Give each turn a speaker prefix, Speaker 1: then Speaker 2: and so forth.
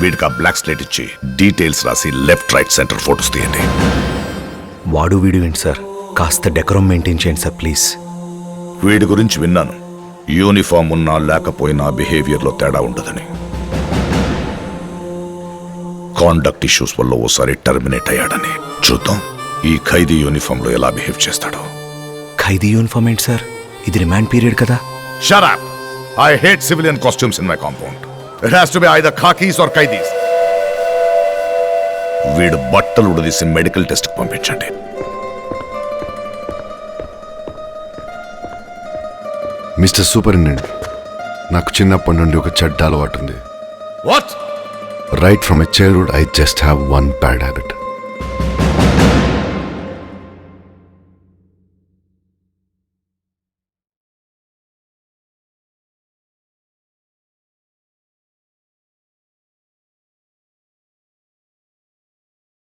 Speaker 1: వీడికి ఆ black slate ఇచ్చి డీటెయిల్స్ రాసి లెఫ్ట్ రైట్ సెంటర్ ఫోటోస్ తీయండి.
Speaker 2: వాడు వీడు ఏంటి సార్, కాస్త డెకరం మెయింటైన్ చేయండి సార్ ప్లీజ్.
Speaker 1: వీడి గురించి విన్నాను, యూనిఫామ్ ఉన్నా లేకపోయినా బిహేవియర్లో తేడా ఉండదని. కాండక్ట్ ఇష్యూస్ వల్ల ఓసారి టర్మినేట్ అయ్యాడని. చూద్దాం ఈ ఖైదీ యూనిఫామ్ లో ఎలా బిహేవ్ చేస్తాడో.
Speaker 2: ఖైదీ యూనిఫామ్ ఏంటి సార్, ఇది రిమాండ్ పీరియడ్ కదా.
Speaker 1: Shut up! I hate civilian costumes in my compound. It has to be either khakis or kaidis. వీడు బట్టలు ఉడదీసి మెడికల్ టెస్ట్ పంపించండి.
Speaker 3: మిస్టర్ సూపరింటెండెంట్, నాకు చిన్నప్పటి నుండి ఒక చెడ్డ అలవాటు ఉంది.
Speaker 1: What?
Speaker 3: Right from my childhood, I just have one bad habit.